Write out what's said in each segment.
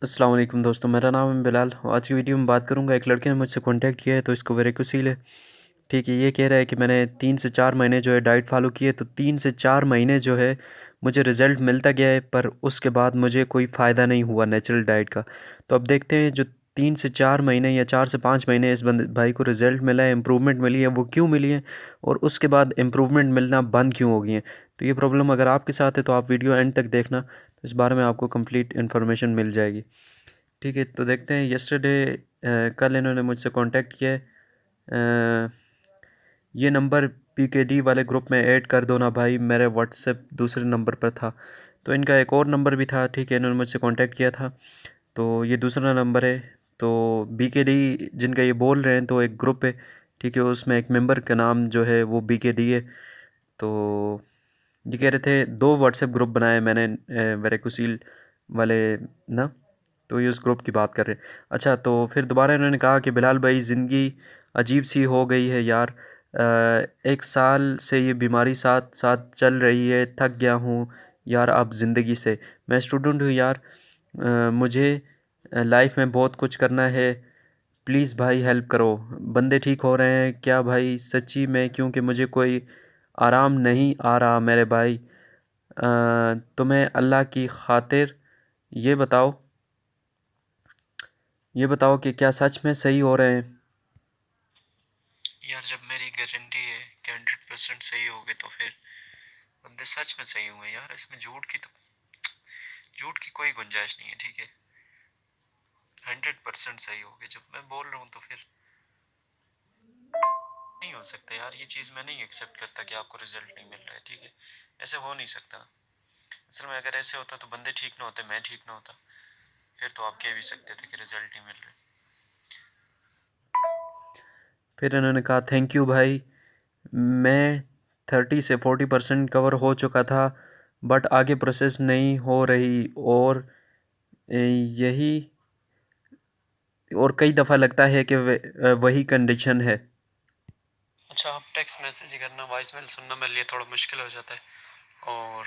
अस्सलाम वालेकुम दोस्तों, मेरा नाम है बिलाल। आज की वीडियो में बात करूंगा, एक लड़के ने मुझसे कांटेक्ट किया है तो इसको वेरिकोसील है। ठीक है, ये कह रहा है कि मैंने 3 से 4 महीने जो है डाइट फॉलो किए, तो 3 से 4 महीने जो है मुझे रिज़ल्ट मिलता गया है, पर उसके बाद मुझे कोई फ़ायदा नहीं हुआ नेचुरल डाइट का। तो अब देखते हैं, जो 3 से 4 महीने या 4 से 5 महीने इस बंदे भाई को रिज़ल्ट मिला है, इम्प्रूवमेंट मिली है, वो क्यों मिली है और उसके बाद इम्प्रूवमेंट मिलना बंद क्यों हो गई है। तो ये प्रॉब्लम अगर आपके साथ है तो आप वीडियो एंड तक देखना, तो इस बारे में आपको कंप्लीट इन्फॉर्मेशन मिल जाएगी। ठीक है, तो देखते हैं। यस्टरडे कल इन्होंने मुझसे कांटेक्ट किया है। ये नंबर पीकेडी वाले ग्रुप में ऐड कर दो ना भाई, मेरे व्हाट्सएप दूसरे नंबर पर था। तो इनका एक और नंबर भी था। ठीक है, इन्होंने मुझसे कांटेक्ट किया था, तो ये दूसरा नंबर है। तो बीकेडी जिनका ये बोल रहे हैं, तो एक ग्रुप है। ठीक है, उसमें एक मेंबर का नाम जो है वो बीकेडी है। तो ये कह रहे थे 2 व्हाट्सएप ग्रुप बनाए मैंने वेरेकोसील वाले ना। तो ये उस ग्रुप की बात कर रहे हैं। अच्छा, तो फिर दोबारा इन्होंने कहा कि बिलाल भाई, ज़िंदगी अजीब सी हो गई है यार। 1 साल से ये बीमारी साथ साथ चल रही है, थक गया हूँ यार अब ज़िंदगी से। मैं स्टूडेंट हूँ यार। मुझे लाइफ में बहुत कुछ करना है। प्लीज़ भाई हेल्प करो। बंदे ठीक हो रहे हैं क्या भाई सच्ची में, क्योंकि मुझे कोई आराम नहीं आ रहा मेरे भाई। तुम्हें अल्लाह की खातिर ये बताओ ये बताओ कि क्या सच में सही हो रहे हैं। यार, जब मेरी गारंटी है कि 100% सही होगे तो फिर बंदे सच में सही हुए यार। इसमें झूठ की कोई गुंजाइश नहीं है। ठीक है, 100% सही होगे जब मैं बोल रहा हूँ तो फिर नहीं हो सकता यार। ये चीज़ मैं नहीं एक्सेप्ट करता कि आपको रिजल्ट नहीं मिल रहा है। ठीक है, ऐसे हो नहीं सकता। असल में अगर ऐसे होता तो बंदे ठीक ना होते, मैं ठीक ना होता। फिर तो आप कह भी सकते थे कि रिजल्ट नहीं मिल रहा। फिर इन्होंने कहा थैंक यू भाई, मैं 30 से 40% कवर हो चुका था, बट आगे प्रोसेस नहीं हो रही, और यही और कई दफ़ा लगता है कि वही कंडीशन है। अच्छा, आप टेक्स्ट मैसेज ही करना, वॉइस मेल सुनना मेरे लिए थोड़ा मुश्किल हो जाता है। और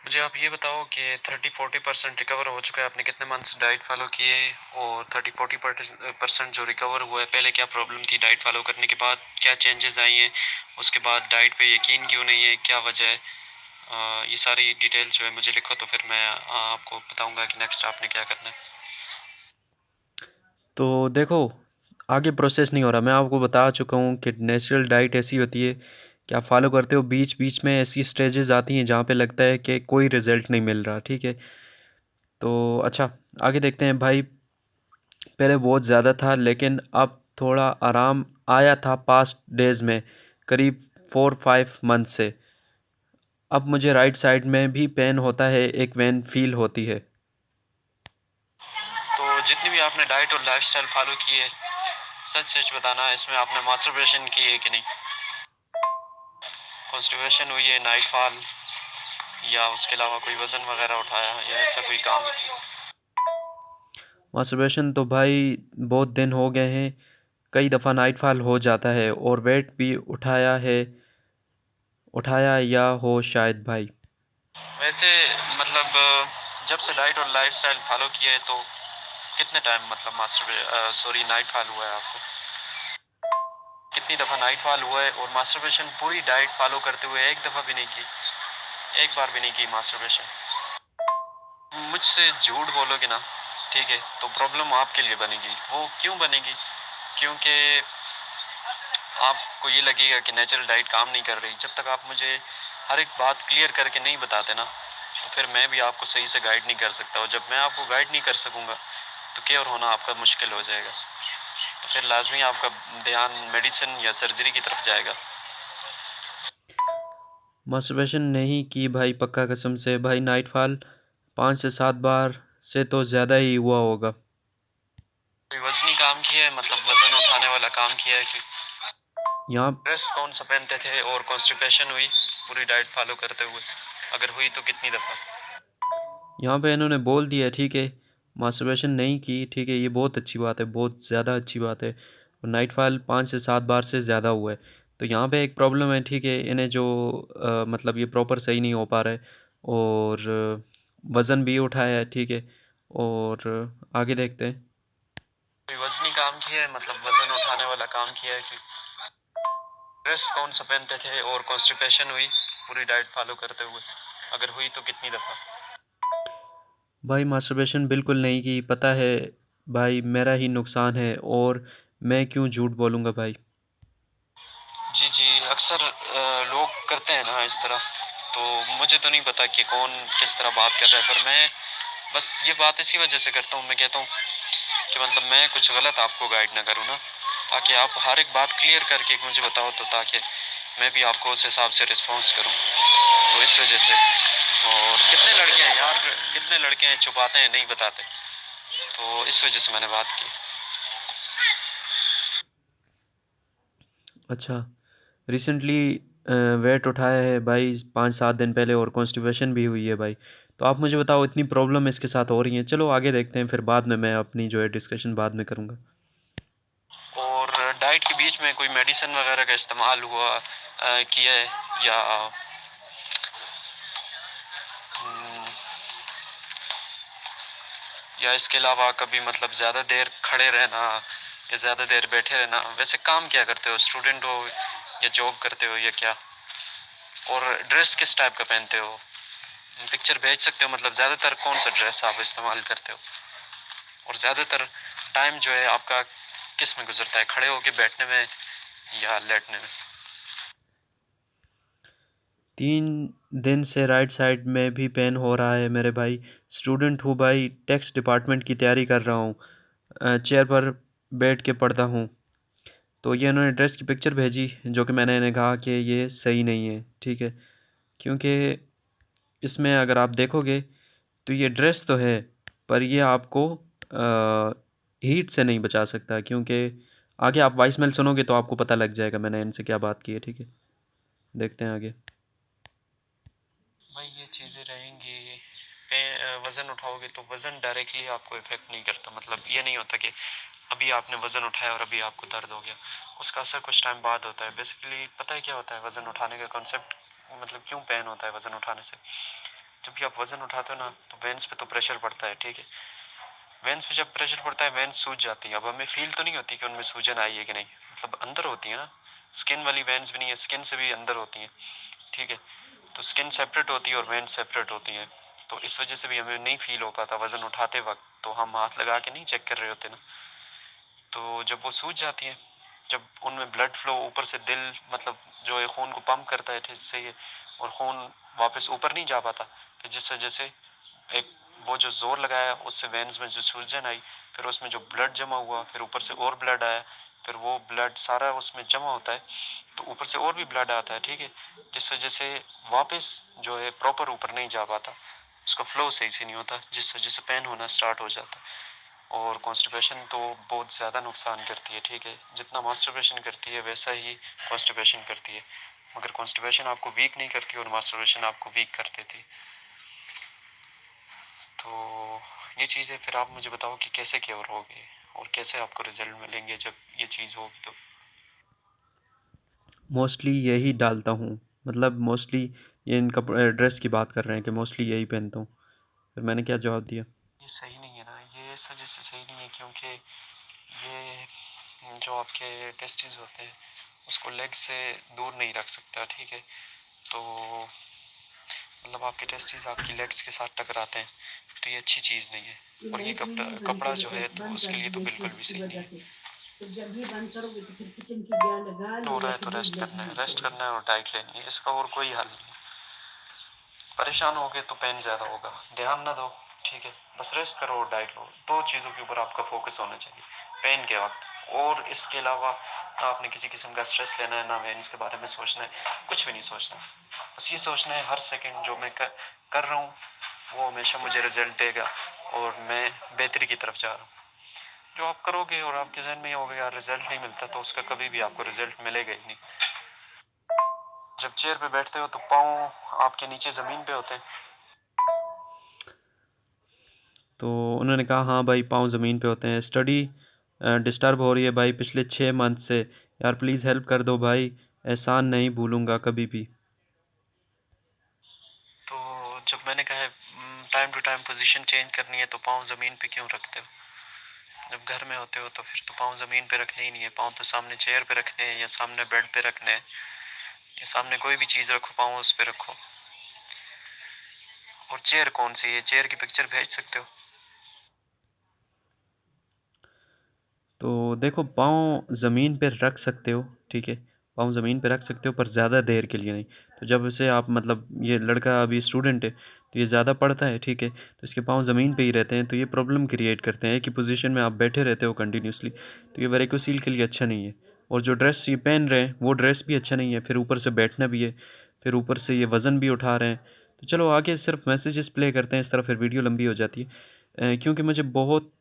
मुझे आप ये बताओ कि 30-40% रिकवर हो चुका है, आपने कितने मंथ्स डाइट फॉलो किए? और 30-40% जो रिकवर हुआ है, पहले क्या प्रॉब्लम थी? डाइट फॉलो करने के बाद क्या चेंजेस आई हैं? उसके बाद डाइट पे यकीन क्यों नहीं है, क्या वजह है? ये सारी डिटेल जो है मुझे लिखो, तो फिर मैं आपको बताऊंगा कि नेक्स्ट आपने क्या करना है। तो देखो, आगे प्रोसेस नहीं हो रहा। मैं आपको बता चुका हूँ कि नेचुरल डाइट ऐसी होती है कि आप फॉलो करते हो, बीच बीच में ऐसी स्टेजेस आती हैं जहाँ पे लगता है कि कोई रिज़ल्ट नहीं मिल रहा। ठीक है, तो अच्छा, आगे देखते हैं भाई। पहले बहुत ज़्यादा था, लेकिन अब थोड़ा आराम आया था पास्ट डेज़ में, करीब 4-5 मंथ से। अब मुझे राइट साइड में भी पेन होता है, एक वेन फील होती है। तो जितनी भी आपने डाइट और लाइफस्टाइल फॉलो की है, सच सच बताना, इसमें आपने मास्टरबेशन की है कि नहीं? कॉन्स्टिपेशन हुई है, नाइट फॉल, या उसके अलावा कोई वज़न वगैरह उठाया, या ऐसा कोई काम? मास्टरबेशन तो भाई बहुत दिन हो गए हैं, कई दफ़ा नाइटफॉल हो जाता है, और वेट भी उठाया या हो शायद भाई। वैसे मतलब जब से डाइट और लाइफस्टाइल फॉलो किया है तो कितने टाइम मतलब नाइट फॉल हुआ है आपको? कितनी दफ़ा नाइट फॉल हुआ है? और मास्टरबेशन पूरी डाइट फॉलो करते हुए एक दफ़ा भी नहीं की? एक बार भी नहीं की मास्टरबेशन? मुझसे झूठ बोलोगे ना, ठीक है, तो प्रॉब्लम आपके लिए बनेगी। वो क्यों बनेगी? क्योंकि आपको ये लगेगा कि नेचुरल डाइट काम नहीं कर रही। जब तक आप मुझे हर एक बात क्लियर करके नहीं बताते ना, तो फिर मैं भी आपको सही से गाइड नहीं कर सकता। और जब मैं आपको गाइड नहीं कर सकूँगा तो केयर होना आपका मुश्किल हो जाएगा। तो फिर लाजमी आपका ध्यान मेडिसिन या सर्जरी की तरफ जाएगा। मास्टरबेशन नहीं की भाई, पक्का कसम से भाई। नाइटफॉल 5 से 7 बार से तो ज़्यादा ही हुआ होगा। कोई वजनी काम किया है, मतलब वजन उठाने वाला काम किया है कि? यहाँ ड्रेस कौन सा पहनते थे? और कॉन्स्टिपेशन हुई पूरी डाइट फॉलो करते हुए? अगर हुई तो कितनी दफ़ा? यहाँ पे इन्होंने बोल दिया है, ठीक है, मास्टरबेशन नहीं की। ठीक है, ये बहुत अच्छी बात है, बहुत ज़्यादा अच्छी बात है। और नाइटफॉल 5 से 7 बार से ज़्यादा हुआ है। तो यहाँ पे एक प्रॉब्लम है, ठीक है, इन्हें जो मतलब ये प्रॉपर सही नहीं हो पा रहा है। और वज़न भी उठाया है, ठीक है। और आगे देखते हैं। कोई वजनी काम किया है, मतलब वजन उठाने वाला काम किया है कि ड्रेस कौन सा पहनते थे, और कॉन्स्टिपेशन हुई पूरी डाइट फॉलो करते हुए? अगर हुई तो कितनी दफ़ा? भाई मास्टरबेशन बिल्कुल नहीं की, पता है भाई मेरा ही नुकसान है, और मैं क्यों झूठ बोलूँगा भाई। जी जी, अक्सर लोग करते हैं ना इस तरह, तो मुझे तो नहीं पता कि कौन किस तरह बात कर रहा है, पर मैं बस ये बात इसी वजह से करता हूँ। मैं कहता हूँ कि मतलब मैं कुछ गलत आपको गाइड ना करूँ ना, ताकि आप हर एक बात क्लियर करके मुझे बताओ, तो ताकि मैं भी आपको उस हिसाब से रिस्पॉन्स करूँ। तो इस वजह से। और कितने लड़के हैं यार, कितने लड़के हैं छुपाते हैं, नहीं बताते, तो इस वजह से मैंने बात की। अच्छा, रिसेंटली वेट उठाया है भाई 5-7 दिन पहले, और कॉन्स्टिपेशन भी हुई है भाई। तो आप मुझे बताओ, इतनी प्रॉब्लम इसके साथ हो रही हैं। चलो आगे देखते हैं, फिर बाद में मैं अपनी जो है डिस्कशन बाद में करूँगा। और डाइट के बीच में कोई मेडिसिन वगैरह का इस्तेमाल हुआ किया है, या हम्म, या इसके अलावा कभी मतलब ज़्यादा देर खड़े रहना या ज़्यादा देर बैठे रहना? वैसे काम क्या करते हो, स्टूडेंट हो या जॉब करते हो या क्या? और ड्रेस किस टाइप का पहनते हो? पिक्चर भेज सकते हो, मतलब ज़्यादातर कौन सा ड्रेस आप इस्तेमाल करते हो, और ज़्यादातर टाइम जो है आपका किस में गुजरता है, खड़े होके बैठने में या लेटने में? 3 दिन से राइट साइड में भी पेन हो रहा है मेरे भाई। स्टूडेंट हूँ भाई, टैक्स डिपार्टमेंट की तैयारी कर रहा हूँ, चेयर पर बैठ के पढ़ता हूँ। तो ये इन्होंने ड्रेस की पिक्चर भेजी, जो कि मैंने इन्हें कहा कि ये सही नहीं है, ठीक है। क्योंकि इसमें अगर आप देखोगे तो ये ड्रेस तो है, पर ये आपको हीट से नहीं बचा सकता, क्योंकि आगे आप वॉइस मेल सुनोगे तो आपको पता लग जाएगा मैंने इनसे क्या बात की है, ठीक है। देखते हैं आगे। भाई ये चीज़ें रहेंगी, वज़न उठाओगे तो वज़न डायरेक्टली आपको इफ़ेक्ट नहीं करता, मतलब ये नहीं होता कि अभी आपने वज़न उठाया और अभी आपको दर्द हो गया, उसका असर कुछ टाइम बाद होता है। बेसिकली पता है क्या होता है वज़न उठाने का कॉन्सेप्ट, मतलब क्यों पेन होता है वज़न उठाने से? जब भी आप वज़न उठाते हो ना, तो वेंस पे तो प्रेशर पड़ता है, ठीक है। वेंस पे जब प्रेशर पड़ता है, वेंस सूज जाती है। अब हमें फील तो नहीं होती कि उनमें सूजन आई है कि नहीं, मतलब अंदर होती है ना, स्किन वाली वेंस भी नहीं है, स्किन से भी अंदर होती हैं, ठीक है। तो स्किन सेपरेट होती है और वेंस सेपरेट होती हैं, तो इस वजह से भी हमें नहीं फील हो पाता वज़न उठाते वक्त, तो हम हाथ लगा के नहीं चेक कर रहे होते ना। तो जब वो सूज जाती हैं, जब उनमें ब्लड फ्लो ऊपर से दिल मतलब जो है खून को पंप करता है ठीक से ही, और खून वापस ऊपर नहीं जा पाता, फिर जिस वजह से एक वो जो जोर लगाया उससे वेन्स में जो सूजन आई, फिर उसमें जो ब्लड जमा हुआ, फिर ऊपर से और ब्लड आया, फिर वो ब्लड सारा उसमें जमा होता है, तो ऊपर से और भी ब्लड आता है, ठीक है। जिस वजह से वापस जो है प्रॉपर ऊपर नहीं जा पाता, उसका फ्लो सही से नहीं होता, जिस वजह से पेन होना स्टार्ट हो जाता है। और कॉन्स्टिपेशन तो बहुत ज़्यादा नुकसान करती है, ठीक है। जितना मास्टरबेशन करती है वैसा ही कॉन्स्टिपेशन करती है, मगर कॉन्स्टिपेशन आपको वीक नहीं करती और मास्टरबेशन आपको वीक कर देती है। तो ये चीज़ें फिर आप मुझे बताओ कि कैसे क्योर होगी और कैसे आपको रिजल्ट मिलेंगे जब ये चीज़ होगी तो। मोस्टली यही डालता हूँ, मतलब मोस्टली ये इनका ड्रेस की बात कर रहे हैं कि मोस्टली यही पहनता हूँ। फिर मैंने क्या जवाब दिया? ये सही नहीं है ना, ये इस वजह से सही नहीं है क्योंकि ये जो आपके टेस्टिस होते हैं उसको लेग से दूर नहीं रख सकता, ठीक है। तो मतलब आपके टेस्टिस आपकी लेग्स के साथ टकराते हैं, तो ये अच्छी चीज़ नहीं है। और ये कपड़ा कपड़ा जो है तो उसके लिए तो बिल्कुल भी सही नहीं है। तो जब ये बंद करोगे तो फिर किचन की गैस लगा लो, हो रहा है तो रेस्ट करना है, रेस्ट करना है और डाइट लेनी है, इसका और कोई हल नहीं है। परेशान हो गए तो पेन ज़्यादा होगा, ध्यान ना दो, ठीक है। बस रेस्ट करो और डाइट लो, दो चीज़ों के ऊपर आपका फोकस होना चाहिए पेन के वक्त। और इसके अलावा ना आपने किसी किस्म का स्ट्रेस लेना है, ना वेन्स के बारे में सोचना है, कुछ भी नहीं सोचना। बस ये सोचना है हर सेकंड जो मैं कर रहा हूँ वो हमेशा मुझे रिजल्ट देगा और मैं बेहतरी की तरफ जा रहा हूँ। जो आप करोगे और आपके जहन में ये होगा यार रिजल्ट नहीं मिलता, तो उसका कभी भी आपको रिजल्ट मिलेगा ही नहीं। जब चेयर पे बैठते हो तो पाँव आपके नीचे ज़मीन पे होते हैं। तो उन्होंने कहा हाँ भाई, पाँव ज़मीन पे होते हैं, स्टडी डिस्टर्ब हो रही है भाई पिछले 6 मंथ से, यार प्लीज़ हेल्प कर दो भाई, एहसान नहीं भूलूंगा कभी भी। तो जब मैंने कहा time to time position change करनी है तो पाँव ज़मीन पे क्यों रखते हो? जब घर में होते हो तो फिर तो पाँव ज़मीन पे रखने ही नहीं है, पाँव तो सामने चेयर पे रखने हैं या सामने बेड पे रखने हैं या सामने कोई भी चीज़ रखो, पाँव उस पे रखो। और चेयर कौन सी है? चेयर की पिक्चर भेज सकते हो। तो देखो, पाँव ज़मीन पे रख सकते हो, ठीक है, पाँव ज़मीन पे रख सकते हो, पर ज़्यादा देर के लिए नहीं। तो जब से आप मतलब ये लड़का अभी स्टूडेंट है, तो ये ज़्यादा पढ़ता है, ठीक है, तो इसके पाँव ज़मीन पे ही रहते हैं, तो ये प्रॉब्लम क्रिएट करते हैं। एक ही पोजीशन में आप बैठे रहते हो कंटिन्यूसली, तो ये वेरिकोसील के लिए अच्छा नहीं है। और जो ड्रेस ये पहन रहे हैं वो ड्रेस भी अच्छा नहीं है, फिर ऊपर से बैठना भी है, फिर ऊपर से ये वज़न भी उठा रहे हैं। तो चलो आगे सिर्फ मैसेजेस प्ले करते हैं, इस तरह फिर वीडियो लंबी हो जाती है। क्योंकि मुझे बहुत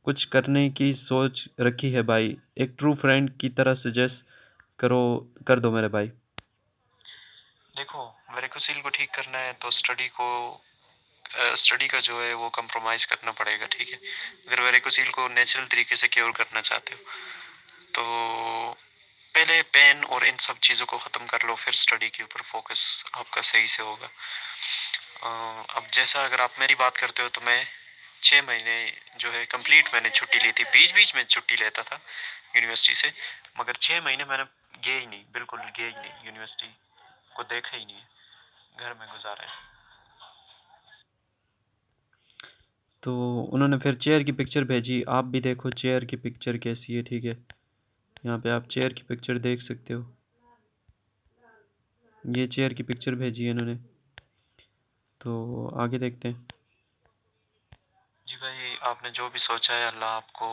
कुछ करने की सोच रखी है भाई, एक ट्रू फ्रेंड की तरह सजेस्ट करो, कर दो मेरे भाई। देखो, वेरिकोसील को ठीक करना है तो स्टडी का जो है वो कंप्रोमाइज़ करना पड़ेगा, ठीक है। अगर वेरिकोसील को नेचुरल तरीके से क्योर करना चाहते हो तो पहले पेन और इन सब चीज़ों को ख़त्म कर लो, फिर स्टडी के ऊपर फोकस आपका सही से होगा। अब जैसा अगर आप मेरी बात करते हो तो मैं 6 महीने जो है कंप्लीट मैंने छुट्टी ली थी, बीच बीच में छुट्टी लेता था यूनिवर्सिटी से, मगर 6 महीने मैंने गए ही नहीं, बिल्कुल गए ही नहीं, यूनिवर्सिटी को देखा ही नहीं, घर में गुजारा है। तो उन्होंने फिर चेयर की पिक्चर भेजी, आप भी देखो चेयर की पिक्चर कैसी है, ठीक है। यहाँ पे आप चेयर की पिक्चर देख सकते हो, ये चेयर की पिक्चर भेजी है इन्होंने। तो आगे देखते हैं। जी भाई, आपने जो भी सोचा है अल्लाह आपको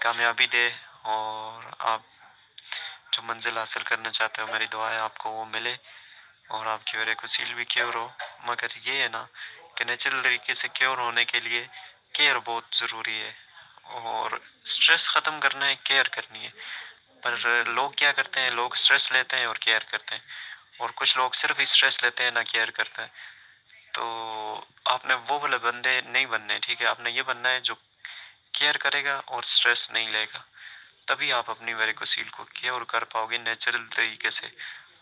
कामयाबी दे, और आप जो मंजिल हासिल करना चाहते हो मेरी दुआ है आपको वो मिले और आपकी वेरिकोसील भी क्योर हो। मगर ये है ना कि नेचुरल तरीके से क्योर होने के लिए केयर बहुत ज़रूरी है, और स्ट्रेस ख़त्म करना है, केयर करनी है। पर लोग क्या करते हैं, लोग स्ट्रेस लेते हैं और केयर करते हैं, और कुछ लोग सिर्फ स्ट्रेस लेते हैं ना केयर करते हैं। तो आपने वो वाले बंदे नहीं बनने, ठीक है। आपने ये बनना है जो केयर करेगा और स्ट्रेस नहीं लेगा, तभी आप अपनी वेरिकोसील को केयर कर पाओगे नेचुरल तरीके से।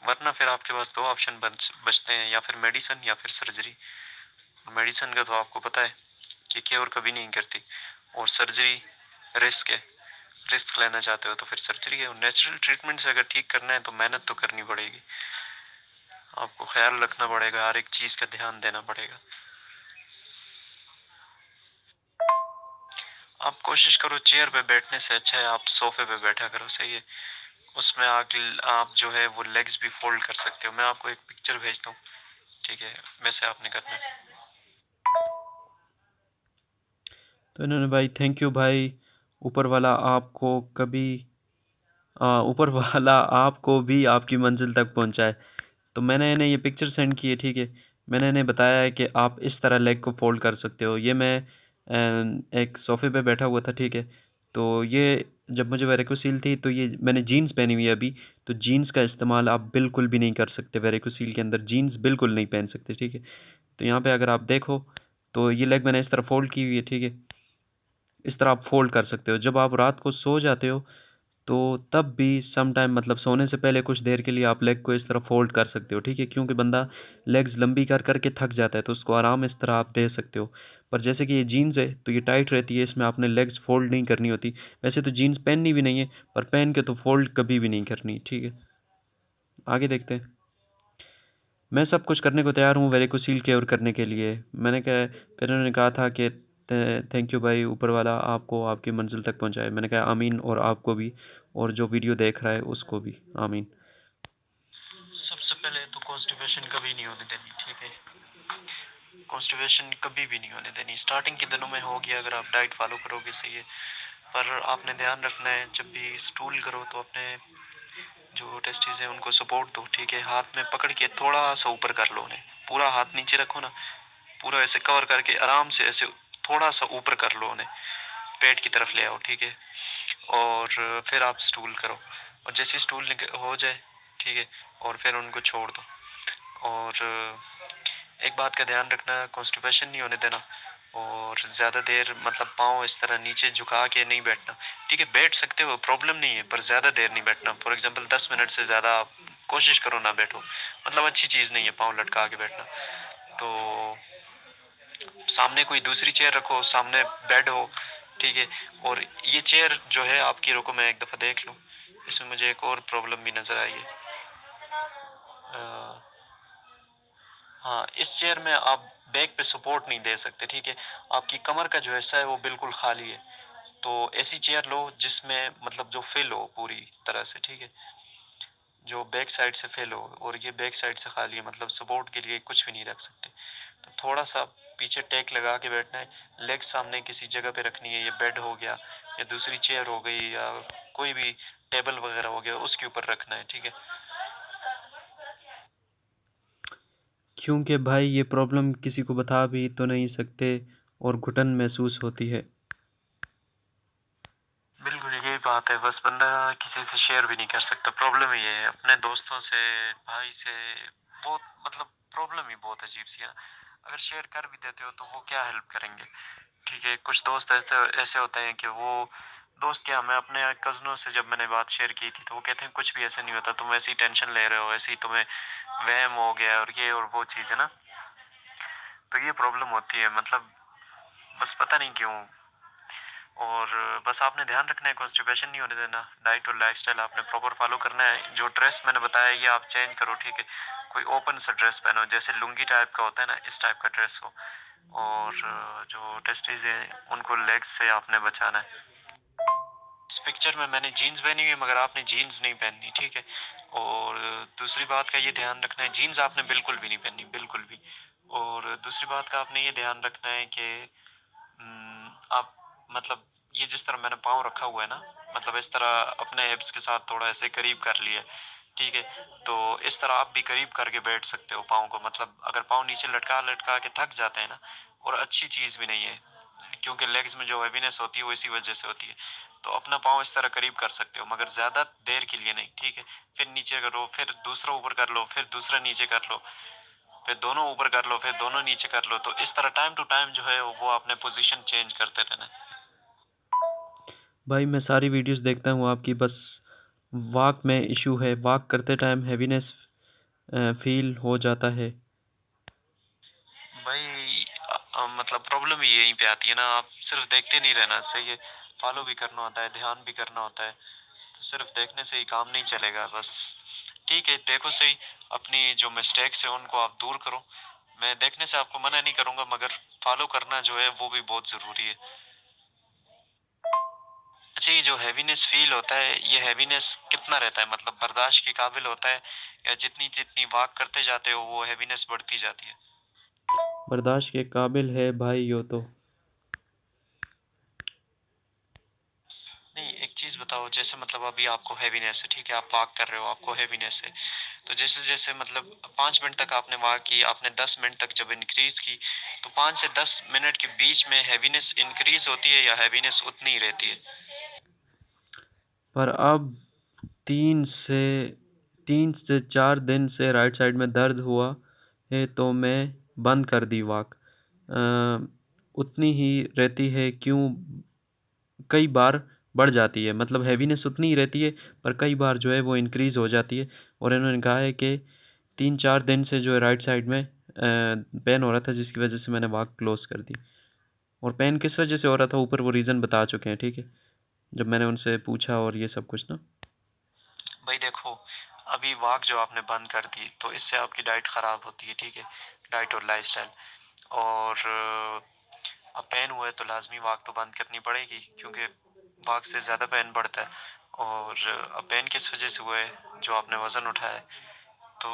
वरना फिर आपके पास दो ऑप्शन बचते हैं, या फिर मेडिसिन या फिर सर्जरी। मेडिसिन का तो आपको पता है कि क्योर कभी नहीं करती, और सर्जरी रिस्क है, रिस्क लेना चाहते हो तो फिर सर्जरी है। और नेचुरल ट्रीटमेंट से अगर ठीक करना है तो मेहनत तो करनी पड़ेगी, आपको ख्याल रखना पड़ेगा, हर एक चीज़ का ध्यान देना पड़ेगा। आप कोशिश करो, चेयर पे बैठने से अच्छा है आप सोफे पे बैठा करो, सही है। उसमें आप जो है वो लेग्स भी फोल्ड कर सकते हो। मैं आपको एक पिक्चर भेजता हूँ, ठीक है, वैसे आपने करना है। तो इन्होंने भाई, थैंक यू भाई, ऊपर वाला आपको कभी ऊपर वाला आपको भी आपकी मंजिल तक पहुंचाए। तो मैंने इन्हें ये पिक्चर सेंड की है, ठीक है। मैंने इन्हें बताया है कि आप इस तरह लेग को फोल्ड कर सकते हो। ये मैं एक सोफ़े पे बैठा हुआ था, ठीक है। तो ये जब मुझे वेरिकोसील थी, तो ये मैंने जीन्स पहनी हुई है अभी, तो जीन्स का इस्तेमाल आप बिल्कुल भी नहीं कर सकते वेरिकोसील के अंदर, जीन्स बिल्कुल नहीं पहन सकते, ठीक है। तो यहाँ पे अगर आप देखो तो ये लेग मैंने इस तरह फोल्ड की हुई है, ठीक है। इस तरह आप फोल्ड कर सकते हो। जब आप रात को सो जाते हो तो तब भी सम टाइम, मतलब सोने से पहले कुछ देर के लिए आप लेग को इस तरह फोल्ड कर सकते हो, ठीक है। क्योंकि बंदा लेग्स लंबी कर करके थक जाता है, तो उसको आराम इस तरह आप दे सकते हो। पर जैसे कि ये जीन्स है तो ये टाइट रहती है, इसमें आपने लेग्स फोल्ड नहीं करनी होती। वैसे तो जीन्स पहननी भी नहीं है, पर पहन के तो फोल्ड कभी भी नहीं करनी, ठीक है। आगे देखते हैं। मैं सब कुछ करने को तैयार हूँ वेरिकोसील क्योर करने के लिए। मैंने कहा, फिर उन्होंने कहा था कि थैंक यू भाई, ऊपर वाला आपको आपकी मंजिल तक पहुँचाए। मैंने कहा आमीन, और आपको भी, और जो वीडियो देख रहा है उसको भी आमीन। सबसे पहले तो कॉन्स्टिपेशन कभी नहीं होने देनी, ठीक है। कॉन्स्टिपेशन कभी भी नहीं होने देनी। स्टार्टिंग के दिनों में होगी अगर आप डाइट फॉलो करोगे, सही है। पर आपने ध्यान रखना है, जब भी स्टूल करो तो अपने जो टेस्टिस है उनको सपोर्ट दो, ठीक है। हाथ में पकड़ के थोड़ा सा ऊपर कर लो उन्हें, पूरा हाथ नीचे रखो ना, पूरा ऐसे कवर करके आराम से ऐसे थोड़ा सा ऊपर कर लो उन्हें, पेट की तरफ ले आओ, ठीक है। और फिर आप स्टूल करो, और जैसे स्टूल हो जाए, ठीक है, और फिर उनको छोड़ दो। और एक बात का ध्यान रखना, कॉन्स्टिपेशन नहीं होने देना, और ज़्यादा देर मतलब पाँव इस तरह नीचे झुका के नहीं बैठना, ठीक है। बैठ सकते हो, प्रॉब्लम नहीं है, पर ज़्यादा देर नहीं बैठना। फॉर एग्जांपल 10 मिनट से ज़्यादा आप कोशिश करो ना बैठो, मतलब अच्छी चीज़ नहीं है पाँव लटका के बैठना। तो सामने कोई दूसरी चेयर रखो, सामने बेड हो, ठीक है। और ये चेयर जो है आपकी, रुको मैं एक दफ़ा देख लूँ, इसमें मुझे एक और प्रॉब्लम भी नज़र आई है। हाँ, इस चेयर में आप बैक पे सपोर्ट नहीं दे सकते, ठीक है। आपकी कमर का जो हिस्सा है वो बिल्कुल खाली है। तो ऐसी चेयर लो जिसमें मतलब जो फिल हो पूरी तरह से, ठीक है, जो बैक साइड से फिल हो, और ये बैक साइड से खाली है, मतलब सपोर्ट के लिए कुछ भी नहीं रख सकते। तो थोड़ा सा पीछे टेक लगा के बैठना है, लेग सामने किसी जगह पे रखनी है, ये बेड हो गया या दूसरी चेयर हो गई या कोई भी टेबल वगैरह हो गया, उसके ऊपर रखना है, ठीक है। क्योंकि भाई ये प्रॉब्लम किसी को बता भी तो नहीं सकते और घुटन महसूस होती है। बिल्कुल यही बात है, बस बंदा किसी से शेयर भी नहीं कर सकता। प्रॉब्लम ये है, अपने दोस्तों से, भाई से, बहुत मतलब प्रॉब्लम ही बहुत अजीब सी है। अगर शेयर कर भी देते हो तो वो क्या हेल्प करेंगे, ठीक है। कुछ दोस्त ऐसे ऐसे होते हैं कि वो दोस्त क्या, मैं अपने कज़नों से जब मैंने बात शेयर की थी तो वो कहते हैं कुछ भी ऐसे नहीं होता, तुम ऐसी टेंशन ले रहे हो, ऐसी तुम्हें वहम हो गया और ये और वो चीज़ है ना। तो ये प्रॉब्लम होती है, मतलब बस पता नहीं क्यों। और बस आपने ध्यान रखना है, कॉन्स्टिपेशन नहीं होने देना, डाइट और लाइफस्टाइल आपने प्रॉपर फॉलो करना है। जो ड्रेस मैंने बताया ये आप चेंज करो, ठीक है। कोई ओपन सा ड्रेस पहनो, जैसे लुंगी टाइप का होता है ना, इस टाइप का ड्रेस हो। और जो टेस्टीज हैं उनको लेग्स से आपने बचाना है। इस पिक्चर में मैंने जीन्स पहनी हुई है मगर आपने जीन्स नहीं पहननी, ठीक है। और दूसरी बात का ये ध्यान रखना है, जीन्स आपने बिल्कुल भी नहीं पहननी, बिल्कुल भी। और दूसरी बात का आपने ये ध्यान रखना है कि आप मतलब ये जिस तरह मैंने पाँव रखा हुआ है ना, मतलब इस तरह अपने हिप्स के साथ थोड़ा ऐसे करीब कर लिया, ठीक है। तो इस तरह आप भी करीब करके बैठ सकते हो पाँव को, मतलब अगर पाँव नीचे लटका लटका के थक जाते हैं ना, और अच्छी चीज़ भी नहीं है, क्योंकि लेग्स में जो हैवीनेस होती है वो इसी वजह से होती है। तो अपना पाँव इस तरह करीब कर सकते हो मगर ज़्यादा देर के लिए नहीं, ठीक है। फिर नीचे करो, फिर दूसरा ऊपर कर लो, फिर दूसरा नीचे कर लो, फिर दोनों ऊपर कर लो, फिर दोनों नीचे कर लो। तो इस तरह टाइम टू टाइम जो है वो आपने पोजीशन चेंज करते रहना है। भाई मैं सारी वीडियोस देखता हूँ आपकी, बस वॉक में इशू है, वॉक करते टाइम हैवीनेस फील हो जाता है। भाई मतलब प्रॉब्लम ही यहीं पे आती है ना, आप सिर्फ देखते नहीं रहना, सही है। फॉलो भी करना होता है, ध्यान भी करना होता है। तो सिर्फ देखने से ही काम नहीं चलेगा, बस ठीक है देखो सही, अपनी जो मिस्टेक्स है उनको आप दूर करो। मैं देखने से आपको मना नहीं करूंगा मगर फॉलो करना जो है वो भी बहुत ज़रूरी है। अच्छा, ये जो हैवीनेस फील होता है, ये हैवीनेस कितना रहता है, मतलब बर्दाश्त के काबिल होता है, या जितनी जितनी वॉक करते जाते हो वो हैवीनेस बढ़ती जाती है? बर्दाश्त के काबिल है भाई यो तो। नहीं, एक चीज़ बताओ, जैसे मतलब अभी आपको हैवीनेस है, ठीक है, आप वॉक कर रहे हो, आपको हैवीनेस है। तो जैसे जैसे मतलब 5 मिनट तक आपने वॉक की, आपने 10 मिनट तक जब इंक्रीज की, तो 5 से 10 मिनट के बीच में हैवीनेस इंक्रीज होती है या हैवीनेस उतनी ही रहती है? पर अब 3 से 4 दिन से राइट साइड में दर्द हुआ है तो मैं बंद कर दी वॉक। उतनी ही रहती है क्यों? कई बार बढ़ जाती है, मतलब हैवीनेस उतनी ही रहती है पर कई बार जो है वो इंक्रीज़ हो जाती है। और इन्होंने कहा है कि 3-4 दिन से जो है राइट साइड में पेन हो रहा था जिसकी वजह से मैंने वॉक क्लोज़ कर दी। और पेन किस वजह से हो रहा था ऊपर वो रीज़न बता चुके हैं, ठीक है, जब मैंने उनसे पूछा और ये सब कुछ ना। भाई देखो, अभी वॉक जो आपने बंद कर दी तो इससे आपकी डाइट खराब होती है, ठीक है, डाइट और लाइफस्टाइल। और अब पेन हुआ है तो लाजमी वॉक तो बंद करनी पड़ेगी, क्योंकि वॉक से ज़्यादा पेन बढ़ता है। और अब पेन किस वजह से हुआ है, जो आपने वज़न उठाया है। तो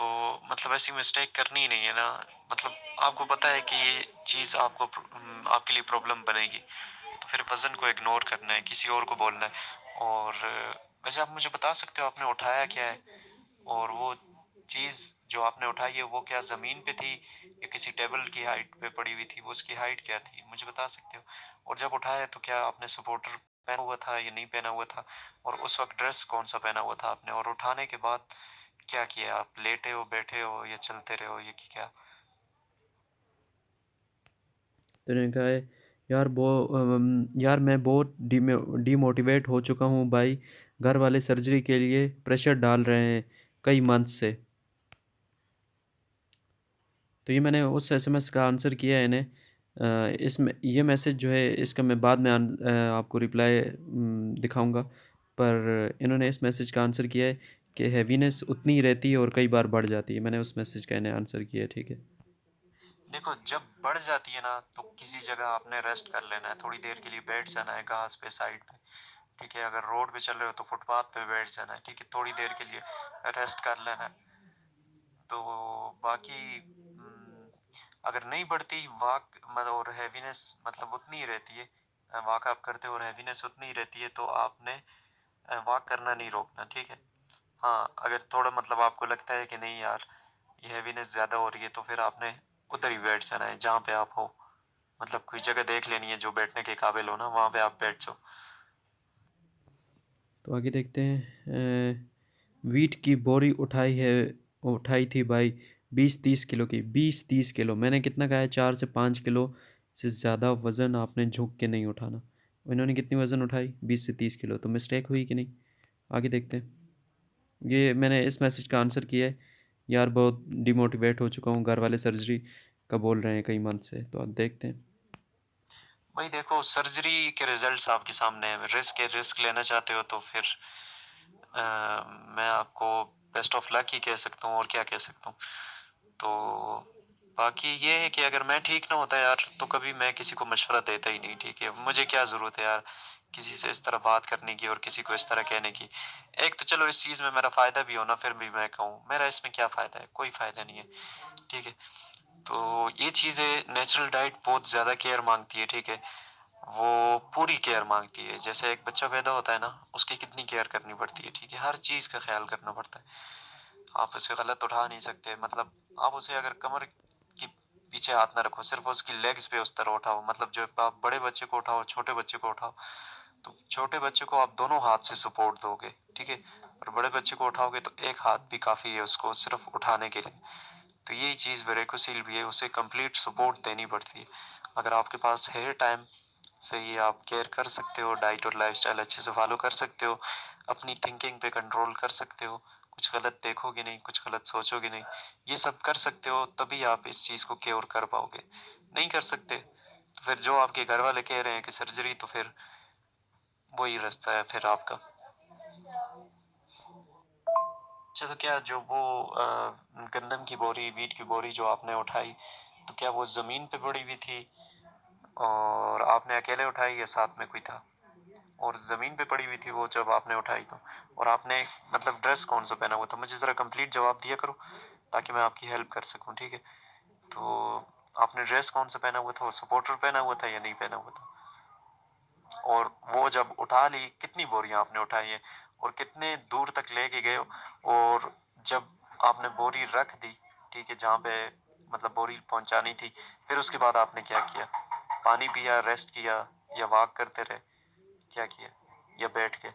मतलब ऐसी मिस्टेक करनी ही नहीं है ना, मतलब आपको पता है कि ये चीज़ आपके लिए प्रॉब्लम बनेगी, तो फिर वज़न को इग्नोर करना है, किसी और को बोलना है। और वैसे आप मुझे बता सकते हो आपने उठाया क्या है, और वो चीज़ जो आपने उठाई है वो क्या ज़मीन पे थी या किसी टेबल की हाइट पे पड़ी हुई थी, वो उसकी हाइट क्या थी, मुझे बता सकते हो? और जब उठाया तो क्या आपने सपोर्टर पहना हुआ था या नहीं पहना हुआ था, और उस वक्त ड्रेस कौन सा पहना हुआ था आपने, और उठाने के बाद क्या किया, आप लेटे हो, बैठे हो या चलते रहे हो, ये क्या? तो इन्होंने कहा है यार मैं बहुत डीमोटिवेट हो चुका हूँ भाई। घर वाले सर्जरी के लिए प्रेशर डाल रहे हैं कई मंथ से। तो ये मैंने उस एसएमएस का आंसर किया है इन्हें इसमें ये मैसेज जो है इसका मैं बाद में आपको रिप्लाई दिखाऊंगा, पर इन्होंने इस मैसेज का आंसर किया है कि हैवीनेस उतनी ही रहती है और कई बार बढ़ जाती है। मैंने उस मैसेज का इन्हें आंसर किया है, ठीक है। देखो, जब बढ़ जाती है ना तो किसी जगह आपने रेस्ट कर लेना है, थोड़ी देर के लिए बैठ जाना है घास पे, साइड पे। ठीक है, अगर रोड पे चल रहे हो तो फुटपाथ पे बैठ जाना है, ठीक है, थोड़ी देर के लिए रेस्ट कर लेना है। तो बाकी अगर नहीं बढ़ती वॉक मतलब और हैवीनेस मतलब उतनी ही रहती है, वॉक आप करते हो और हैवीनेस उतनी ही रहती है, तो आपने वॉक करना नहीं रोकना, ठीक है। हाँ, अगर थोड़ा मतलब आपको लगता है कि नहीं यार ये हैवीनेस ज़्यादा हो रही है, तो फिर आपने उधर ही बैठ जाना है जहाँ पे आप हो। मतलब कोई जगह देख लेनी है जो बैठने के काबिल हो ना, वहाँ पे आप बैठ जाओ। तो आगे देखते हैं। वीट की बोरी उठाई थी भाई, 20-30 किलो की। 20-30 किलो, मैंने कितना कहा है? 4 से 5 किलो से ज़्यादा वज़न आपने झुक के नहीं उठाना। इन्होंने कितनी वज़न उठाई? 20 से 30 किलो। तो मिस्टेक हुई कि नहीं? आगे देखते हैं। ये मैंने इस मैसेज का आंसर किया है। यार बहुत डिमोटिवेट हो चुका हूँ, घर वाले सर्जरी का बोल रहे हैं कई मंथ से। तो अब देखते हैं। भाई देखो, सर्जरी के रिजल्ट्स आपके सामने है, रिस्क लेना चाहते हो तो फिर मैं आपको बेस्ट ऑफ लक ही कह सकता हूँ, और क्या कह सकता हूँ। तो बाकी ये है कि अगर मैं ठीक ना होता यार तो कभी मैं किसी को मशवरा देता ही नहीं, ठीक है। मुझे क्या ज़रूरत है यार किसी से इस तरह बात करने की और किसी को इस तरह कहने की। एक तो चलो इस चीज़ में मेरा फ़ायदा भी हो ना, फिर भी मैं कहूँ मेरा इसमें क्या फ़ायदा है, कोई फ़ायदा नहीं है, ठीक है। तो ये चीज़ें नेचुरल डाइट बहुत ज़्यादा केयर मांगती है, ठीक है। वो पूरी केयर मांगती है, जैसे एक बच्चा पैदा होता है ना, उसकी कितनी केयर करनी पड़ती है, ठीक है। हर चीज़ का ख्याल करना पड़ता है। आप उसे गलत उठा नहीं सकते, मतलब आप उसे अगर कमर की पीछे हाथ ना रखो, सिर्फ उसकी लेग्स पे उस तरह उठाओ, मतलब जो आप बड़े बच्चे को उठाओ छोटे बच्चे को उठाओ, तो छोटे बच्चे को आप दोनों हाथ से सपोर्ट दोगे, ठीक है। और बड़े बच्चे को उठाओगे तो एक हाथ भी काफी है उसको सिर्फ उठाने के लिए। तो यही चीज वेरेकोसिल भी है, उसे कंप्लीट सपोर्ट देनी पड़ती है। अगर आपके पास है टाइम, सही, आप केयर कर सकते हो, डाइट और लाइफस्टाइल अच्छे से फॉलो कर सकते हो, अपनी थिंकिंग पे कंट्रोल कर सकते हो, कुछ गलत देखोगे नहीं, कुछ गलत सोचोगे नहीं, ये सब कर सकते हो, तभी आप इस चीज को क्योर कर पाओगे। नहीं कर सकते तो फिर जो आपके घर वाले कह रहे हैं कि सर्जरी, तो फिर वही रास्ता है फिर आपका। अच्छा, तो क्या जो वो गंदम की बोरी, वीट की बोरी जो आपने उठाई, तो क्या वो जमीन पे पड़ी हुई थी और आपने अकेले उठाई या साथ में कोई था? और जमीन पे पड़ी हुई थी वो जब आपने उठाई तो, और आपने मतलब ड्रेस कौन सा पहना हुआ था? मुझे जरा कंप्लीट जवाब दिया करो ताकि मैं आपकी हेल्प कर सकूं, ठीक है। तो आपने ड्रेस कौन सा पहना हुआ था, वो सपोर्टर पहना हुआ था या नहीं पहना हुआ था? और वो जब उठा ली कितनी बोरियां आपने उठाई है और कितने दूर तक लेके गए हो? और जब आपने बोरी रख दी, ठीक है, जहाँ पे मतलब बोरी पहुंचानी थी, फिर उसके बाद आपने क्या किया? पानी पिया, रेस्ट किया, या वॉक करते रहे, क्या किया, या बैठ के?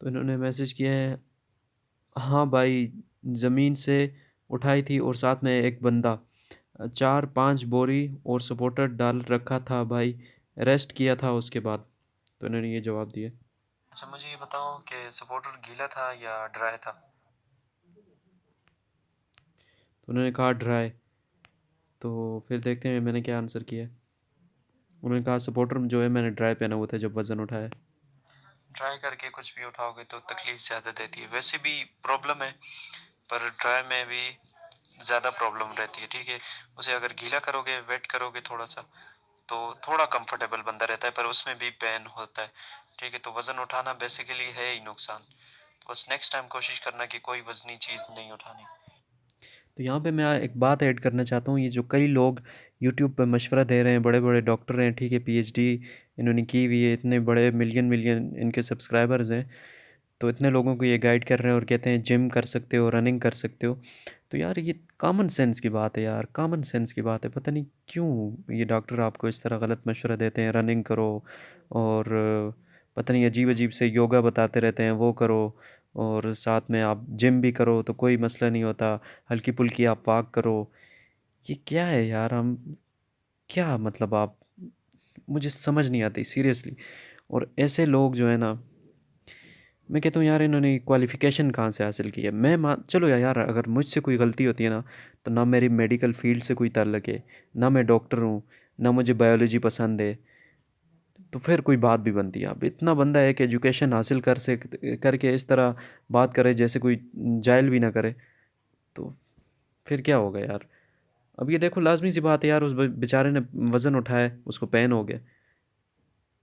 तो इन्होंने मैसेज किया है, हाँ भाई, ज़मीन से उठाई थी और साथ में एक बंदा, 4-5 बोरी और सपोर्टर डाल रखा था भाई, रेस्ट किया था उसके बाद। तो इन्होंने ये जवाब दिया। अच्छा, मुझे ये बताओ कि सपोर्टर गीला था या ड्राई था? तो उन्होंने कहा ड्राई। तो फिर देखते हैं मैंने क्या आंसर किया। उन्होंने कहा सपोर्टर जो है मैंने ड्राई पहना हुआ था जब वज़न उठाया। ड्राई करके कुछ भी उठाओगे तो तकलीफ ज़्यादा देती है, वैसे भी प्रॉब्लम है, पर ड्राई में भी ज़्यादा प्रॉब्लम रहती है, ठीक है। उसे अगर गीला करोगे, वेट करोगे थोड़ा सा, तो थोड़ा कंफर्टेबल बंदा रहता है, पर उसमें भी पेन होता है, ठीक है। तो वज़न उठाना बेसिकली है ही नुकसान। तो बस नेक्स्ट टाइम कोशिश करना कि कोई वज़नी चीज़ नहीं उठानी। तो यहाँ पे मैं एक बात ऐड करना चाहता हूँ। ये जो कई लोग यूट्यूब पे मशवरा दे रहे हैं, बड़े बड़े डॉक्टर हैं, ठीक है, पीएचडी इन्होंने की हुई है, इतने बड़े मिलियन मिलियन इनके सब्सक्राइबर्स हैं, तो इतने लोगों को ये गाइड कर रहे हैं और कहते हैं जिम कर सकते हो, रनिंग कर सकते हो। तो यार ये कॉमन सेंस की बात है यार, कॉमन सेंस की बात है। पता नहीं क्यों ये डॉक्टर आपको इस तरह गलत मशवरा देते हैं, रनिंग करो और पता नहीं अजीब अजीब से योगा बताते रहते हैं, वो करो और साथ में आप जिम भी करो तो कोई मसला नहीं होता, हल्की फुल्की आप वॉक करो। ये क्या है यार? हम क्या मतलब आप, मुझे समझ नहीं आती सीरियसली। और ऐसे लोग जो है ना, मैं कहता हूँ यार इन्होंने क्वालिफ़िकेशन कहाँ से हासिल की है। मैं मान चलो यार अगर मुझसे कोई गलती होती है ना, तो ना मेरी मेडिकल फील्ड से कोई ताल्लुक है, ना मैं डॉक्टर हूँ, ना मुझे बायोलॉजी पसंद है, तो फिर कोई बात भी बनती है। अब इतना बंदा है कि एजुकेशन हासिल करके इस तरह बात करे जैसे कोई जाहिल भी ना करे, तो फिर क्या होगा यार। अब ये देखो लाजमी सी बात है यार, उस बेचारे ने वज़न उठाया, उसको पेन हो गया,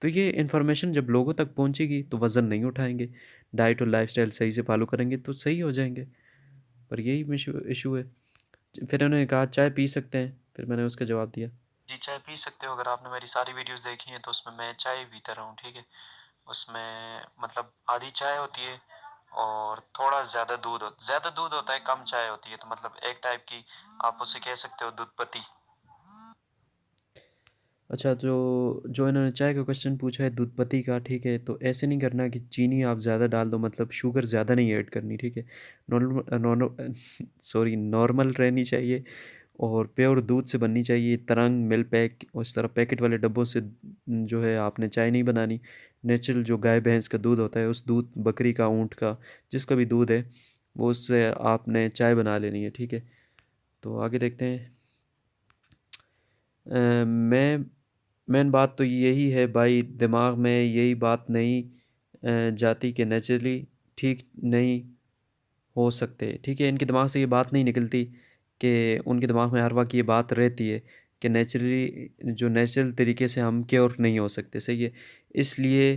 तो ये इन्फॉर्मेशन जब लोगों तक पहुंचेगी तो वज़न नहीं उठाएंगे, डाइट और लाइफस्टाइल सही से फॉलो करेंगे तो सही हो जाएंगे। पर यही इशू इशू है। फिर उन्होंने कहा चाय पी सकते हैं, फिर मैंने उसका जवाब दिया। जी चाय पी सकते हो, अगर आपने मेरी सारी वीडियोस देखी हैं तो उसमें मैं चाय पीता रहा हूँ, ठीक है। उसमें मतलब आधी चाय होती है और थोड़ा ज़्यादा दूध होता है, कम चाय होती है, तो मतलब एक टाइप की आप उसे कह सकते हो दूध पत्ती। अच्छा, जो जो इन्होंने चाय का क्वेश्चन पूछा है दूध पत्ती का, ठीक है, तो ऐसे नहीं करना कि चीनी आप ज़्यादा डाल दो, मतलब शुगर ज़्यादा नहीं ऐड करनी, ठीक है। नॉर्मल नॉर्मल सॉरी नॉर्मल रहनी चाहिए, और प्योर दूध से बननी चाहिए। तरंग, मिल्क पैक और इस तरह पैकेट वाले डब्बों से जो है आपने चाय नहीं बनानी। नेचुरल जो गाय भैंस का दूध होता है, उस दूध, बकरी का, ऊँट का, जिसका भी दूध है, वो उससे आपने चाय बना लेनी है, ठीक है। तो आगे देखते हैं। मैं मेन बात तो यही है भाई, दिमाग में यही बात नहीं जाती कि नेचुरली ठीक नहीं हो सकते, ठीक है। इनके दिमाग से ये बात नहीं निकलती कि उनके दिमाग में हर वक्त ये बात रहती है कि जो नेचुरल तरीके से हम क्योर नहीं हो सकते, सही है। इसलिए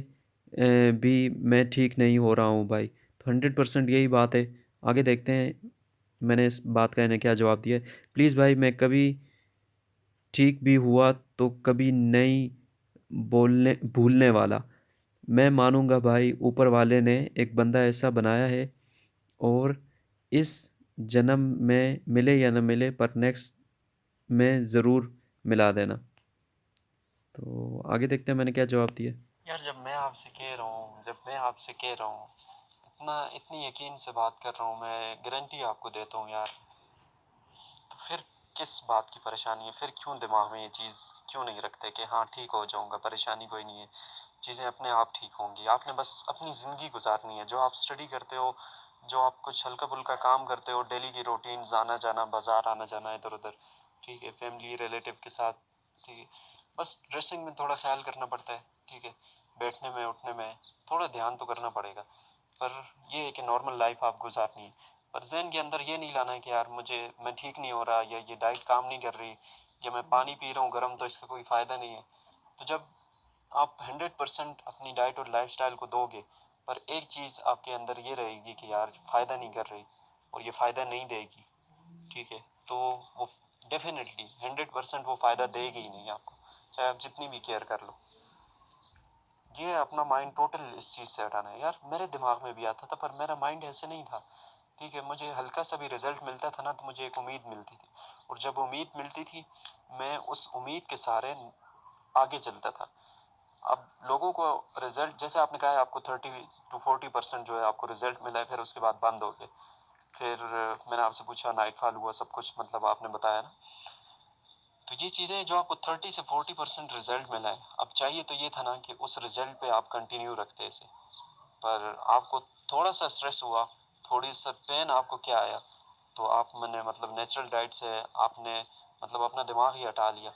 भी मैं ठीक नहीं हो रहा हूँ भाई। तो 100% यही बात है। आगे देखते हैं मैंने इस बात का इन्हें क्या जवाब दिया है। प्लीज़ भाई, मैं कभी ठीक भी हुआ तो कभी नहीं बोलने भूलने वाला। मैं मानूंगा भाई ऊपर वाले ने एक बंदा ऐसा बनाया है, और इस जन्म में मिले या न मिले पर नेक्स्ट में ज़रूर मिला देना। तो आगे देखते हैं मैंने क्या जवाब दिया। यार जब मैं आपसे कह रहा हूँ, इतनी यकीन से बात कर रहा हूँ, मैं गारंटी आपको देता हूँ यार, तो फिर किस बात की परेशानी है? फिर क्यों दिमाग में ये चीज़ क्यों नहीं रखते कि हाँ ठीक हो जाऊंगा, परेशानी कोई नहीं है, चीज़ें अपने आप ठीक होंगी। आपने बस अपनी ज़िंदगी गुजारनी है, जो आप स्टडी करते हो, जो आप कुछ हल्का फुल्का काम करते हो, डेली की रूटीन, आना जाना बाजार, आना जाना इधर उधर, ठीक है, फैमिली रिलेटिव के साथ, ठीक है, बस ड्रेसिंग में थोड़ा ख्याल करना पड़ता है, ठीक है, बैठने में उठने में थोड़ा ध्यान तो करना पड़ेगा, पर ये है कि नॉर्मल लाइफ आप गुजारनी है। पर जहन के अंदर ये नहीं लाना है कि यार मैं ठीक नहीं हो रहा, या ये डाइट काम नहीं कर रही, या मैं पानी पी रहा हूँ गर्म तो इसका कोई फ़ायदा नहीं है। तो जब आप 100% अपनी डाइट और लाइफस्टाइल को दोगे, पर एक चीज़ आपके अंदर ये रहेगी कि यार फ़ायदा नहीं कर रही और ये फ़ायदा नहीं देगी, ठीक है, तो वो डेफिनेटली 100% वो फ़ायदा देगी ही नहीं आपको, चाहे आप जितनी भी केयर कर लो। ये अपना माइंड टोटल इस चीज़ से हटाना है। यार मेरे दिमाग में भी आता था, पर मेरा माइंड ऐसे नहीं था, ठीक है। मुझे हल्का सा भी रिजल्ट मिलता था ना, तो मुझे एक उम्मीद मिलती थी, और जब उम्मीद मिलती थी, मैं उस उम्मीद के सहारे आगे चलता था। अब लोगों को रिजल्ट, जैसे आपने कहा है आपको 30 to 40% जो है आपको रिजल्ट मिला है, फिर उसके बाद बंद हो गए, फिर मैंने आपसे पूछा नाइटफॉल हुआ, सब कुछ मतलब आपने बताया ना, तो ये चीज़ें जो आपको 30 से 40% रिजल्ट मिला है, अब चाहिए तो ये था ना कि उस रिजल्ट पे आप कंटिन्यू रखते इसे, पर आपको थोड़ा सा स्ट्रेस हुआ, थोड़ी सा पेन आपको क्या आया, तो आप मैंने मतलब नेचुरल डाइट से आपने मतलब अपना दिमाग ही हटा लिया,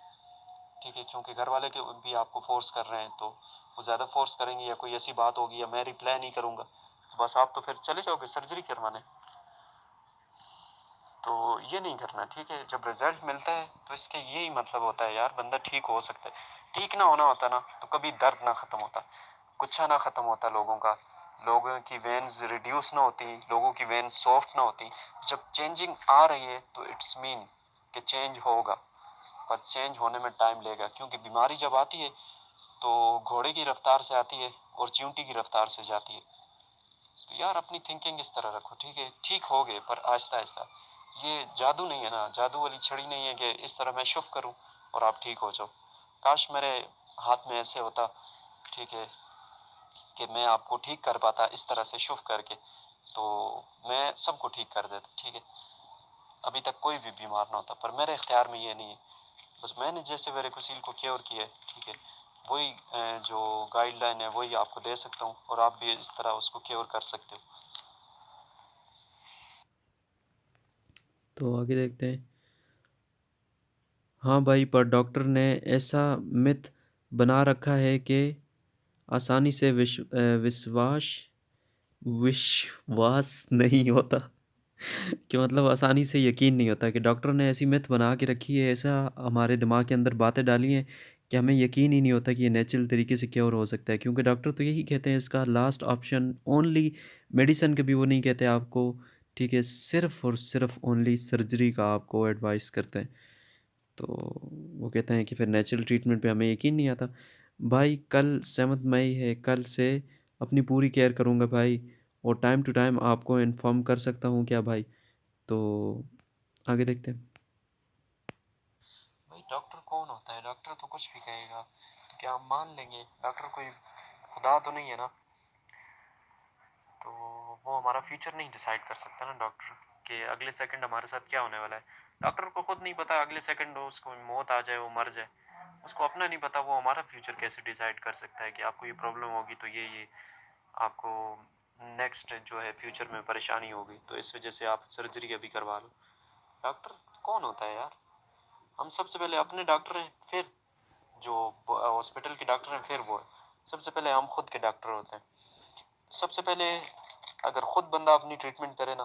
ठीक है, क्योंकि घर वाले के भी आपको फोर्स कर रहे हैं, तो वो ज़्यादा फोर्स करेंगे या कोई ऐसी बात होगी या मैं रिप्लाई नहीं करूँगा, तो बस आप तो फिर चले जाओगे सर्जरी करवाने। तो ये नहीं करना, ठीक है। जब रिजल्ट मिलता है तो इसके यही मतलब होता है यार बंदा ठीक हो सकता है। ठीक ना होना होता ना, तो कभी दर्द ना ख़त्म होता, गुच्छा ना ख़त्म होता लोगों का, लोगों की वेन्स रिड्यूस ना होती, लोगों की वेन्स सॉफ्ट ना होती। जब चेंजिंग आ रही है तो इट्स मीन कि चेंज होगा, पर चेंज होने में टाइम लगेगा, क्योंकि बीमारी जब आती है तो घोड़े की रफ्तार से आती है और चींटी की रफ्तार से जाती है। तो यार अपनी थिंकिंग इस तरह रखो, ठीक है, ठीक हो गए पर आहिस्ता आहिस्ता। ये जादू नहीं है ना, जादू वाली छड़ी नहीं है कि इस तरह मैं शुफ करूं और आप ठीक हो जाओ। काश मेरे हाथ में ऐसे होता, ठीक है, कि मैं आपको ठीक कर पाता इस तरह से शुफ करके, तो मैं सबको ठीक कर देता, ठीक है, अभी तक कोई भी बीमार ना होता, पर मेरे इख्तियार में ये नहीं है। बस मैंने जैसे वेरेकोसील को क्योर किया है, ठीक है, वही जो गाइडलाइन है वही आपको दे सकता हूँ और आप भी इस तरह उसको क्योर कर सकते हो। तो आगे देखते हैं। हाँ भाई, पर डॉक्टर ने ऐसा मिथ बना रखा है कि आसानी से विश्वास नहीं होता। कि मतलब आसानी से यकीन नहीं होता, कि डॉक्टर ने ऐसी मिथ बना के रखी है, ऐसा हमारे दिमाग के अंदर बातें डाली हैं कि हमें यकीन ही नहीं होता कि ये नेचुरल तरीके से क्योर हो सकता है। क्योंकि डॉक्टर तो यही कहते हैं इसका लास्ट ऑप्शन ओनली मेडिसिन के भी वो नहीं कहते आपको, ठीक है, सिर्फ और सिर्फ ओनली सर्जरी का आपको एडवाइस करते हैं। तो वो कहते हैं कि फिर नेचुरल ट्रीटमेंट पे हमें यकीन नहीं आता। भाई कल 7 मई है, कल से अपनी पूरी केयर करूँगा भाई, और टाइम टू टाइम आपको इन्फॉर्म कर सकता हूँ क्या भाई? तो आगे देखते हैं। भाई डॉक्टर कौन होता है? डॉक्टर तो कुछ भी कहेगा तो क्या हम मान लेंगे? डॉक्टर कोई खुदा तो नहीं है ना, तो वो हमारा फ्यूचर नहीं डिसाइड कर सकता ना डॉक्टर, कि अगले सेकंड हमारे साथ क्या होने वाला है। डॉक्टर को खुद नहीं पता अगले सेकंड उसको मौत आ जाए, वो मर जाए, उसको अपना नहीं पता, वो हमारा फ्यूचर कैसे डिसाइड कर सकता है कि आपको ये प्रॉब्लम होगी तो ये आपको नेक्स्ट जो है फ्यूचर में परेशानी होगी, तो इस वजह से आप सर्जरी अभी करवा लो। डॉक्टर कौन होता है यार? हम सबसे पहले अपने डॉक्टर हैं, फिर जो हॉस्पिटल के डॉक्टर हैं, फिर वो है। सबसे पहले हम खुद के डॉक्टर होते हैं। सबसे पहले अगर खुद बंदा अपनी ट्रीटमेंट करे ना,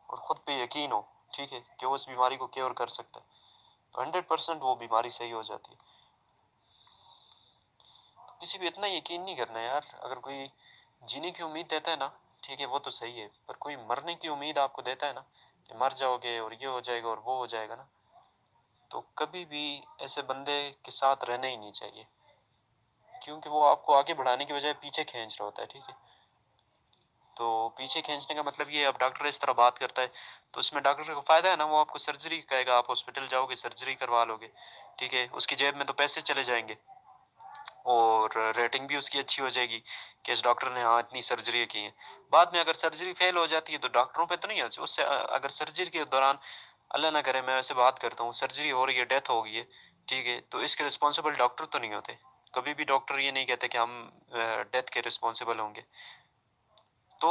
और खुद पे यकीन हो, ठीक है, कि वो उस बीमारी को क्योर कर सकता है, तो 100% वो बीमारी सही हो जाती है। तो किसी भी इतना यकीन नहीं करना यार। अगर कोई जीने की उम्मीद देता है ना, ठीक है, वो तो सही है, पर कोई मरने की उम्मीद आपको देता है ना, कि मर जाओगे और ये हो जाएगा और वो हो जाएगा ना, तो कभी भी ऐसे बंदे के साथ रहना ही नहीं चाहिए, क्योंकि वो आपको आगे बढ़ाने की बजाय पीछे खींच रहा होता है, ठीक है। तो पीछे खींचने का मतलब ये, अब डॉक्टर इस तरह बात करता है तो उसमें डॉक्टर को फायदा है ना, वो आपको सर्जरी कहेगा, आप हॉस्पिटल जाओगे, सर्जरी करवा लोगे, ठीक है, उसकी जेब में तो पैसे चले जाएंगे और रेटिंग भी उसकी अच्छी हो जाएगी कि इस डॉक्टर ने हाँ इतनी सर्जरी की है। बाद में अगर सर्जरी फेल हो जाती है तो डॉक्टरों पे तो नहीं है उससे, अगर सर्जरी के दौरान अल्लाह ना करे मैं ऐसे बात करता हूँ, सर्जरी हो रही है, डेथ हो गई है, ठीक है, तो इसके रिस्पॉन्सिबल डॉक्टर तो नहीं होते। कभी भी डॉक्टर ये नहीं कहते कि हम डेथ के रिस्पॉन्सिबल होंगे। तो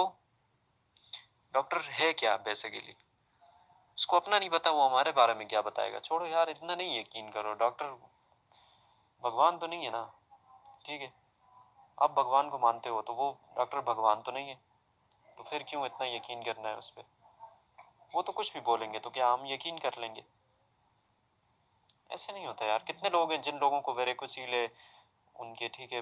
डॉक्टर है क्या बेसिकली? उसको अपना नहीं पता, वो हमारे बारे में क्या बताएगा? छोड़ो यार, इतना नहीं यकीन करो। डॉक्टर भगवान तो नहीं है ना, ठीक है। आप भगवान को मानते हो तो वो डॉक्टर भगवान तो नहीं है, तो फिर क्यों इतना यकीन करना है उस पर? वो तो कुछ भी बोलेंगे तो क्या हम यकीन कर लेंगे? ऐसे नहीं होता यार। कितने लोग हैं जिन लोगों को वेरिकोसील है, उनके, ठीक है,